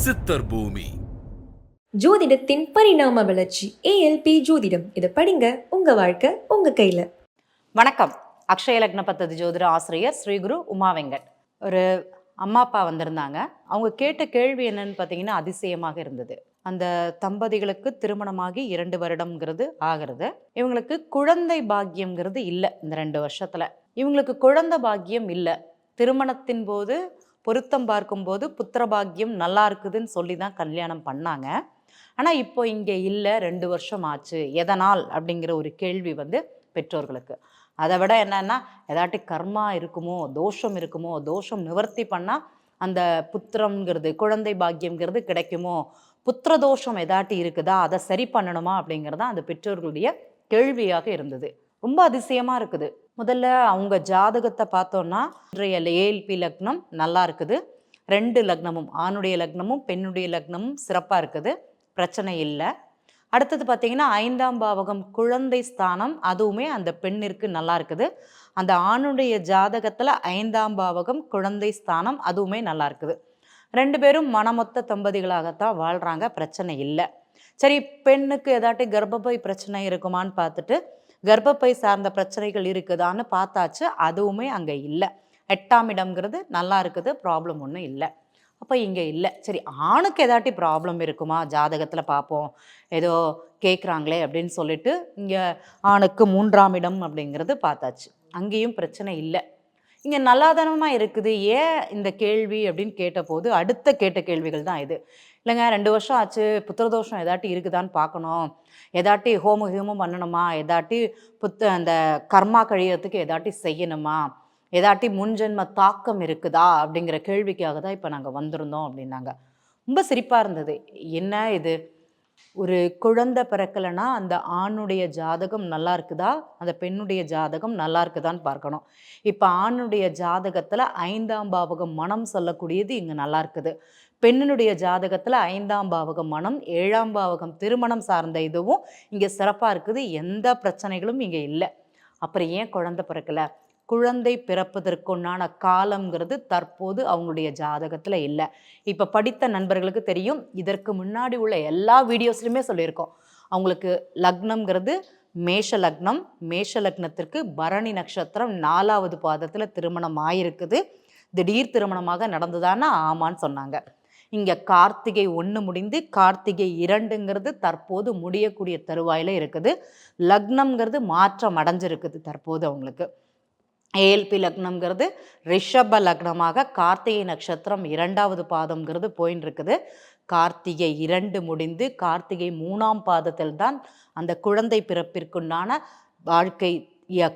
சித்தர் பூமி. ஜோதிடத்தின் பரிணாம வளர்ச்சி ஏஎல்பி ஜோதிடம். இதை படிங்க, உங்க வாழ்க்கை உங்க கையில. வணக்கம். அக்ஷய லக்ன பத்ததி ஜோதிட ஆசிரியர் ஸ்ரீ குரு உமா வெங்கட். ஒரு அம்மா அப்பா வந்திருந்தாங்க. அவங்க கேட்ட கேள்வி என்னன்னு பார்த்தீங்கன்னா அதிசயமாக இருந்தது. அந்த தம்பதிகளுக்கு திருமணமாகி 2 வருடம்ங்கிறது ஆகிறது. இவங்களுக்கு குழந்தை பாக்கியம்ங்கிறது இல்லை. இந்த 2 வருஷத்துல இவங்களுக்கு குழந்தை பாக்கியம் இல்லை. திருமணத்தின் போது பொருத்தம் பார்க்கும்போது புத்திர பாக்கியம் நல்லா இருக்குதுன்னு சொல்லி தான் கல்யாணம் பண்ணாங்க. ஆனால் இப்போ இங்கே இல்லை, 2 வருஷம் ஆச்சு, எதனால் அப்படிங்கிற ஒரு கேள்வி பெற்றோர்களுக்கு. அதை விட என்னன்னா, ஏதாட்டி கர்மா இருக்குமோ, தோஷம் இருக்குமோ, தோஷம் நிவர்த்தி பண்ணால் அந்த புத்திரம்ங்கிறது குழந்தை பாக்கியம்ங்கிறது கிடைக்குமோ, புத்திர தோஷம் ஏதாட்டி இருக்குதா, அதை சரி பண்ணணுமா அப்படிங்கிறது அந்த பெற்றோர்களுடைய கேள்வியாக இருந்தது. ரொம்ப அதிசயமாக இருக்குது. முதல்ல அவங்க ஜாதகத்தை பார்த்தோன்னா இன்றைய ஏஎல்பி லக்னம் நல்லா இருக்குது. 2 லக்னமும், ஆணுடைய லக்னமும் பெண்ணுடைய லக்னமும் சிறப்பாக இருக்குது, பிரச்சனை இல்லை. அடுத்தது பார்த்தீங்கன்னா 5ஆம் பாவகம் குழந்தை ஸ்தானம், அதுவுமே அந்த பெண்ணிற்கு நல்லா இருக்குது. அந்த ஆணுடைய ஜாதகத்தில் 5ஆம் பாவகம் குழந்தை ஸ்தானம் அதுவுமே நல்லா இருக்குது. 2 பேரும் மனமொத்த தம்பதிகளாகத்தான் வாழ்கிறாங்க, பிரச்சனை இல்லை. சரி, பெண்ணுக்கு ஏதாட்டி கர்ப்பப்பை பிரச்சனை இருக்குமான்னு பார்த்துட்டு கர்ப்பப்பை சார்ந்த பிரச்சனைகள் இருக்குதான்னு பார்த்தாச்சு, அதுவுமே அங்கே இல்லை. 8ஆம் இடம்ங்கிறது நல்லா இருக்குது, ப்ராப்ளம் ஒன்றும் இல்லை. அப்போ இங்கே இல்லை. சரி, ஆணுக்கு ஏதாட்டி ப்ராப்ளம் இருக்குமா ஜாதகத்தில் பார்ப்போம், ஏதோ கேட்குறாங்களே அப்படின்னு சொல்லிட்டு இங்கே ஆணுக்கு 3ஆம் இடம் அப்படிங்கிறது பார்த்தாச்சு, அங்கேயும் பிரச்சனை இல்லை. இங்கே நல்லாதனமாக இருக்குது. ஏன் இந்த கேள்வி அப்படின்னு கேட்டபோது அடுத்த கேட்ட கேள்விகள் தான் இது. இல்லைங்க, 2 வருஷம் ஆச்சு, புத்திரதோஷம் ஏதாட்டி இருக்குதான்னு பார்க்கணும், ஏதாட்டி ஹோமம் பண்ணணுமா, ஏதாட்டி அந்த கர்மா கழியறதுக்கு ஏதாட்டி செய்யணுமா, ஏதாட்டி முன்ஜென்ம தாக்கம் இருக்குதா அப்படிங்கிற கேள்விக்காக தான் இப்போ நாங்கள் வந்திருந்தோம் அப்படின்னாங்க. ரொம்ப சிரிப்பாக இருந்தது. என்ன இது, ஒரு குழந்தை பிறக்கலைன்னா அந்த ஆணுடைய ஜாதகம் நல்லா இருக்குதா, அந்த பெண்ணுடைய ஜாதகம் நல்லா இருக்குதான்னு பார்க்கணும். இப்போ ஆணுடைய ஜாதகத்தில் 5ஆம் பாவகம் மனம் சொல்லக்கூடியது இங்கே நல்லா இருக்குது. பெண்ணினுடைய ஜாதகத்தில் 5ஆம் பாவகம் மனம், 7ஆம் பாவகம் திருமணம் சார்ந்த இதுவும் இங்கே சிறப்பாக இருக்குது. எந்த பிரச்சனைகளும் இங்கே இல்லை. அப்புறம் ஏன் குழந்தை பிறக்கலை? குழந்தை பிறப்பதற்குண்டான காலம்ங்கிறது தற்போது அவங்களுடைய ஜாதகத்தில் இல்லை. இப்போ படித்த நண்பர்களுக்கு தெரியும், இதற்கு முன்னாடி உள்ள எல்லா வீடியோஸ்லையுமே சொல்லியிருக்கோம். அவங்களுக்கு லக்னம்ங்கிறது மேஷ லக்னம், மேஷ லக்னத்திற்கு பரணி நட்சத்திரம் 4ஆவது பாதத்தில் திருமணம் ஆயிருக்குது. திடீர் திருமணமாக நடந்ததானா ஆமான்னு சொன்னாங்க. இங்கே கார்த்திகை 1 முடிந்து கார்த்திகை 2ங்கிறது தற்போது முடியக்கூடிய தருவாயில் இருக்குது. லக்னம்ங்கிறது மாற்றம் அடைஞ்சிருக்குது தற்போது அவங்களுக்கு. ஏஎல்பி லக்னம்ங்கிறது ரிஷப லக்னமாக கார்த்திகை நட்சத்திரம் 2ஆவது பாதம்ங்கிறது போயின்னு இருக்குது. கார்த்திகை 2 முடிந்து கார்த்திகை 3ஆம் பாதத்தில் தான் அந்த குழந்தை பிறப்பிற்குண்டான வாழ்க்கை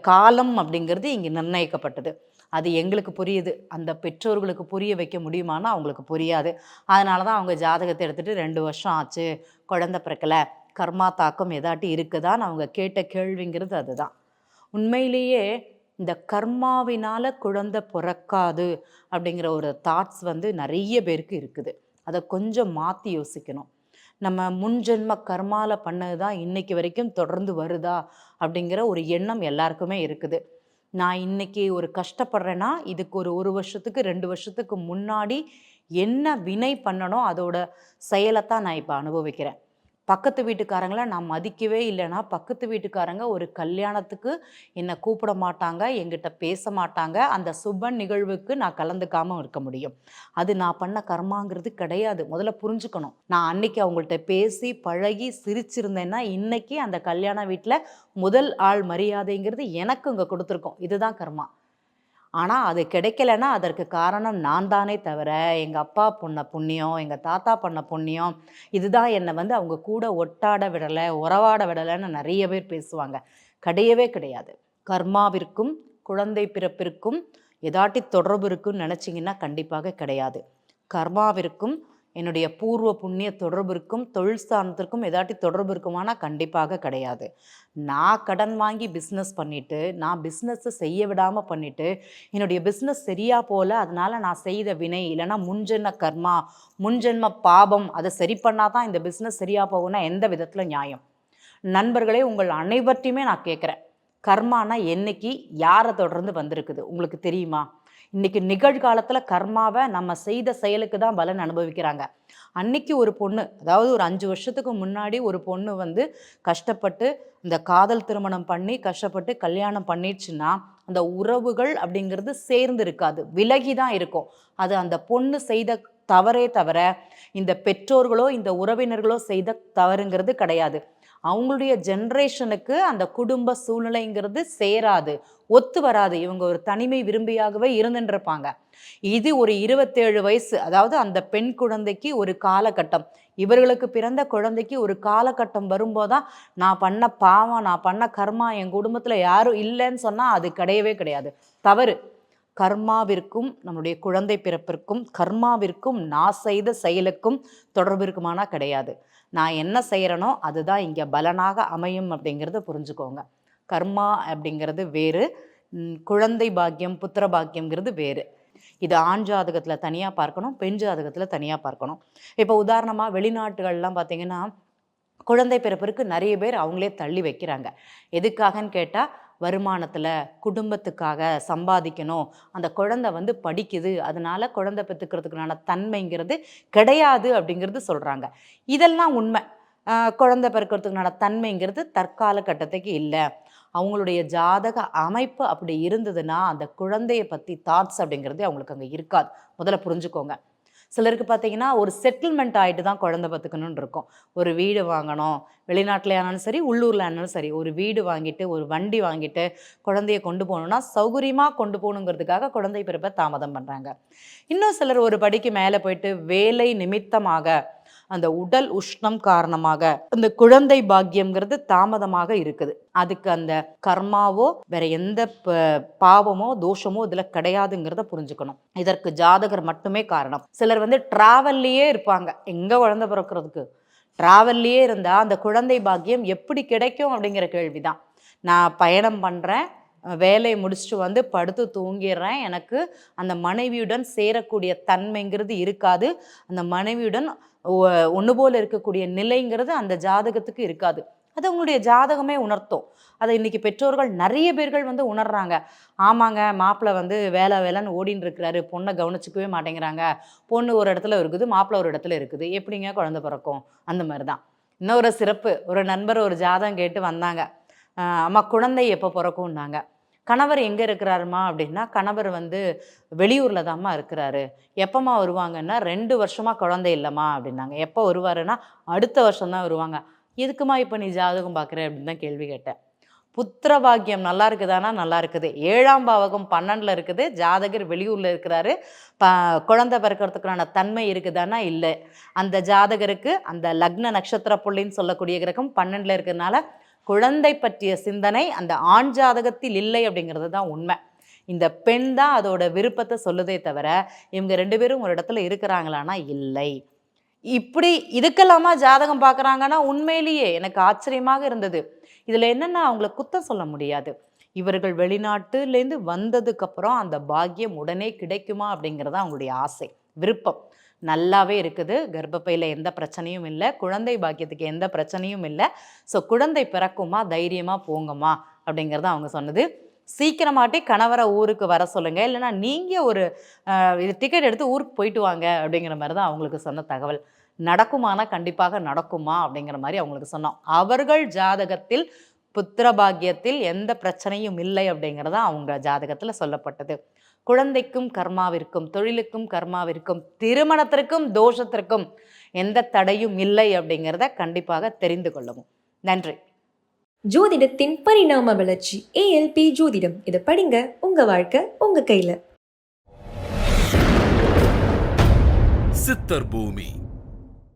காலம் அப்படிங்கிறது இங்கே நிர்ணயிக்கப்பட்டது. அது எங்களுக்கு புரியுது, அந்த பெற்றோர்களுக்கு புரிய வைக்க முடியுமானா அவங்களுக்கு புரியாது. அதனால தான் அவங்க ஜாதகத்தை எடுத்துகிட்டு 2 வருஷம் ஆச்சு, குழந்தை பிறக்கலை, கர்மா தாக்கம் ஏதாட்டி இருக்குதான்னு அவங்க கேட்ட கேள்விங்கிறது அதுதான். உண்மையிலேயே இந்த கர்மாவினால் குழந்தை பிறக்காது அப்படிங்கிற ஒரு தாட்ஸ் நிறைய பேருக்கு இருக்குது. அதை கொஞ்சம் மாற்றி யோசிக்கணும். நம்ம முன்ஜென்ம கர்மாவில் பண்ணது தான் இன்றைக்கி வரைக்கும் தொடர்ந்து வருதா அப்படிங்கிற ஒரு எண்ணம் எல்லாருக்குமே இருக்குது. நான் இன்றைக்கி ஒரு கஷ்டப்படுறேன்னா இதுக்கு ஒரு வருஷத்துக்கு 2 வருஷத்துக்கு முன்னாடி என்ன வினை பண்ணணும் அதோட செயலைத்தான் நான் இப்போ அனுபவிக்கிறேன். பக்கத்து வீட்டுக்காரங்களை நான் மதிக்கவே இல்லைன்னா பக்கத்து வீட்டுக்காரங்க ஒரு கல்யாணத்துக்கு என்னை கூப்பிட மாட்டாங்க, என்கிட்ட பேச மாட்டாங்க, அந்த சுப நிகழ்வுக்கு நான் கலந்துக்காமல் இருக்க முடியும். அது நான் பண்ண கர்மாங்கிறது கிடையாது. முதல்ல புரிஞ்சுக்கணும். நான் அன்னைக்கு அவங்கள்ட்ட பேசி பழகி சிரிச்சிருந்தேன்னா இன்னைக்கு அந்த கல்யாண வீட்டில் முதல் ஆள் மரியாதைங்கிறது எனக்கு இங்கே கொடுத்துருக்கோம். இதுதான் கர்மா. ஆனால் அது கிடைக்கலன்னா அதற்கு காரணம் நான் தானே தவிர எங்கள் அப்பா பண்ண புண்ணியம், எங்கள் தாத்தா பண்ண புண்ணியம், இதுதான் என்னை அவங்க கூட ஒட்டாட விடலை, உறவாட விடலைன்னு நிறைய பேர் பேசுவாங்க. கிடையவே கிடையாது. கர்மாவிற்கும் குழந்தை பிறப்பிற்கும் ஏதாட்டி தொடர்பு இருக்குன்னு நினச்சிங்கன்னா கண்டிப்பாக கிடையாது. கர்மாவிற்கும் என்னுடைய பூர்வ புண்ணிய தொடர்பு இருக்கும், தொழில் ஸ்தானத்திற்கும் ஏதாட்டி தொடர்பு இருக்குமானா கண்டிப்பாக கிடையாது. நான் கடன் வாங்கி பிஸ்னஸ் பண்ணிவிட்டு, நான் பிஸ்னஸை செய்ய விடாமல் பண்ணிவிட்டு, என்னுடைய பிஸ்னஸ் சரியாக போகல, அதனால் நான் செய்த வினை இல்லைன்னா முன்ஜென்ம கர்மா, முன்ஜென்ம பாபம், அதை சரி பண்ணால் தான் இந்த பிஸ்னஸ் சரியாக போகும்னா எந்த விதத்தில் நியாயம்? நண்பர்களே, உங்கள் அனைவற்றையுமே நான் கேட்குறேன், கர்மானா என்னைக்கு யாரை தொடர்ந்து வந்திருக்குது உங்களுக்கு தெரியுமா? இன்னைக்கு நிகழ்காலத்தில் கர்மாவை நம்ம செய்த செயலுக்கு தான் பலன் அனுபவிக்கிறாங்க. அன்னைக்கு ஒரு பொண்ணு, அதாவது ஒரு 5 வருஷத்துக்கு முன்னாடி ஒரு பொண்ணு வந்து கஷ்டப்பட்டு இந்த காதல் திருமணம் பண்ணி கஷ்டப்பட்டு கல்யாணம் பண்ணிடுச்சுன்னா அந்த உறவுகள் அப்படிங்கிறது சேர்ந்து இருக்காது, விலகி தான் இருக்கும். அது அந்த பொண்ணு செய்த தவறே தவிர இந்த பெற்றோர்களோ இந்த உறவினர்களோ செய்த தவறுங்கிறது கிடையாது. அவங்களுடைய ஜென்ரேஷனுக்கு அந்த குடும்ப சூழ்நிலைங்கிறது சேராது, ஒத்து வராது. இவங்க ஒரு தனிமை விரும்பியாகவே இருந்துருப்பாங்க. இது ஒரு 27 வயசு, அதாவது அந்த பெண் குழந்தைக்கு ஒரு காலகட்டம், இவர்களுக்கு பிறந்த குழந்தைக்கு ஒரு காலகட்டம் வரும்போதான் நான் பண்ண பாவம், நான் பண்ண கர்மா என் குடும்பத்தில் யாரும் இல்லைன்னு சொன்னால் அது கிடையவே கிடையாது, தவறு. கர்மாவிற்கும் நம்முடைய குழந்தை பிறப்பிற்கும் கர்மாவிற்கும் நான் செய்த செயலுக்கும் தொடர்பு இருக்குமானா கிடையாது. நான் என்ன செய்கிறேனோ அதுதான் இங்கே பலனாக அமையும் அப்படிங்கிறத புரிஞ்சுக்கோங்க. கர்மா அப்படிங்கிறது வேறு, குழந்தை பாக்கியம் புத்திர பாக்கியம்ங்கிறது வேறு. இது ஆண் ஜாதகத்தில் தனியாக பார்க்கணும், பெண் ஜாதகத்தில் தனியாக பார்க்கணும். இப்போ உதாரணமாக வெளிநாட்டுகள்லாம் பார்த்தீங்கன்னா குழந்தை பிறப்பிற்கு நிறைய பேர் அவங்களே தள்ளி வைக்கிறாங்க. எதுக்காகன்னு கேட்டால் வருமானத்தில் குடும்பத்துக்காக சம்பாதிக்கணும், அந்த குழந்தை வந்து படிக்குது, அதனால குழந்தை பெற்றுக்கிறதுக்கான தன்மைங்கிறது கிடையாது அப்படிங்கிறது சொல்கிறாங்க. இதெல்லாம் உண்மை. குழந்தை பிறக்கிறதுக்கான தன்மைங்கிறது தற்கால கட்டத்துக்கு இல்லை. அவங்களுடைய ஜாதக அமைப்பு அப்படி இருந்ததுன்னா அந்த குழந்தையை பற்றி தாட்ஸ் அப்படிங்கிறது அவங்களுக்கு அங்கே இருக்காது. முதல்ல புரிஞ்சுக்கோங்க. சிலருக்கு பார்த்தீங்கன்னா ஒரு செட்டில்மெண்ட் ஆகிட்டு தான் குழந்தை பார்த்துக்கணுன்னு இருக்கும். ஒரு வீடு வாங்கணும், வெளிநாட்டில் ஆனாலும் சரி உள்ளூரில் ஆனாலும் சரி, ஒரு வீடு வாங்கிட்டு ஒரு வண்டி வாங்கிட்டு குழந்தைய கொண்டு போகணுன்னா சௌகரியமாக கொண்டு போகணுங்கிறதுக்காக குழந்தை பிறப்பை தாமதம் பண்ணுறாங்க. இன்னும் சிலர் ஒரு படிக்கு மேலே போயிட்டு வேலை நிமித்தமாக அந்த உடல் உஷ்ணம் காரணமாக அந்த குழந்தை பாக்கியம்ங்கிறது தாமதமாக இருக்குது. அதுக்கு அந்த கர்மாவோ வேற எந்த பாவமோ தோஷமோ இதுல கிடையாதுங்கிறத புரிஞ்சுக்கணும். இதற்கு ஜாதகர் மட்டுமே காரணம். சிலர் வந்து டிராவல்லையே இருப்பாங்க, எங்க குழந்தை பிறக்கிறதுக்கு டிராவல்லையே இருந்தா அந்த குழந்தை பாக்கியம் எப்படி கிடைக்கும் அப்படிங்கிற கேள்விதான். நான் பயணம் பண்றேன், வேலையை முடிச்சுட்டு வந்து படுத்து தூங்கிடுறேன், எனக்கு அந்த மனைவியுடன் சேரக்கூடிய தன்மைங்கிறது இருக்காது, அந்த மனைவியுடன் ஒன்று போல் இருக்கக்கூடிய நிலைங்கிறது அந்த ஜாதகத்துக்கு இருக்காது. அது அவங்களுடைய ஜாதகமே உணர்த்தும். அதை இன்னைக்கு பெற்றோர்கள் நிறைய பேர்கள் வந்து உணர்றாங்க. ஆமாங்க, மாப்பிள்ளை வந்து வேலை வேலைன்னு ஓடின்னு இருக்கிறாரு, பொண்ணை கவனிச்சிக்கவே மாட்டேங்கிறாங்க, பொண்ணு ஒரு இடத்துல இருக்குது மாப்பிள்ளை ஒரு இடத்துல இருக்குது, எப்படிங்க குழந்தை பிறக்கும்? அந்த மாதிரி தான். இன்னொரு சிறப்பு, ஒரு நண்பர் ஒரு ஜாதகம் கேட்டு வந்தாங்க. அம்மா குழந்தை எப்போ பிறக்கும்னாங்க. கணவர் எங்கே இருக்கிறாருமா அப்படின்னா, கணவர் வந்து வெளியூரில் தான்மா இருக்கிறாரு. எப்போம்மா வருவாங்கன்னா, 2 வருஷமாக குழந்தை இல்லைம்மா அப்படின்னாங்க. எப்போ வருவாருன்னா அடுத்த வருஷம்தான் வருவாங்க. எதுக்குமா இப்போ நீ ஜாதகம் பார்க்குற அப்படின்னு தான் கேள்வி கேட்டேன். புத்திர பாக்கியம் நல்லா இருக்குதானா? நல்லா இருக்குது. 7ஆம் பாவகம் 12ல் இருக்குது, ஜாதகர் வெளியூரில் இருக்கிறாரு, குழந்தை பிறக்கிறதுக்கான தன்மை இருக்குதானா? இல்லை. அந்த ஜாதகருக்கு அந்த லக்ன நட்சத்திர புள்ளின்னு சொல்லக்கூடிய கிரகம் 12ல் இருக்கிறதுனால குழந்தை பற்றிய சிந்தனை அந்த ஆண் ஜாதகத்தில் இல்லை அப்படிங்கிறது தான் உண்மை. இந்த பெண் தான் அதோட விருப்பத்தை சொல்லுதே தவிர இவங்க 2 பேரும் ஒரு இடத்துல இருக்கிறாங்களான்னா இல்லை. இப்படி இதுக்கெல்லாமா ஜாதகம் பார்க்குறாங்கன்னா உண்மையிலேயே எனக்கு ஆச்சரியமாக இருந்தது. இதில் என்னென்னா அவங்கள குத்தம் சொல்ல முடியாது. இவர்கள் வெளிநாட்டுலேருந்து வந்ததுக்கப்புறம் அந்த பாக்கியம் உடனே கிடைக்குமா அப்படிங்கிறது அவங்களுடைய ஆசை, விருப்பம். நல்லாவே இருக்குது, கர்ப்பப்பையில் எந்த பிரச்சனையும் இல்லை, குழந்தை பாக்கியத்துக்கு எந்த பிரச்சனையும் இல்லை. ஸோ குழந்தை பிறக்குமா, தைரியமாக போங்கம்மா அப்படிங்கிறத அவங்க சொன்னது. சீக்கிரமாட்டி கணவரை ஊருக்கு வர சொல்லுங்கள், இல்லைனா நீங்கள் ஒரு இது டிக்கெட் எடுத்து ஊருக்கு போயிட்டு வாங்க அப்படிங்கிற மாதிரி தான் அவங்களுக்கு சொன்ன தகவல். நடக்குமானா கண்டிப்பாக நடக்குமா அப்படிங்கிற மாதிரி அவங்களுக்கு சொன்னோம். அவர்கள் ஜாதகத்தில் புத்திர பாக்கியத்தில் எந்த பிரச்சனையும் இல்லை அப்படிங்கிறதா அவங்க ஜாதகத்தில் சொல்லப்பட்டது. குழந்தைக்கும் கர்மாவிற்கும், தொழிலுக்கும் கர்மாவிற்கும், திருமணத்திற்கும் தோஷத்திற்கும் எந்த தடையும் இல்லை அப்படிங்கிறத கண்டிப்பாக தெரிந்து கொள்ளவும். நன்றி. ஜோதிடத்தின் பரிணாம வளர்ச்சி ஏஎல்பி ஜோதிடம். இதை படிங்க, உங்க வாழ்க்கை உங்க கையில. சித்தர் பூமி.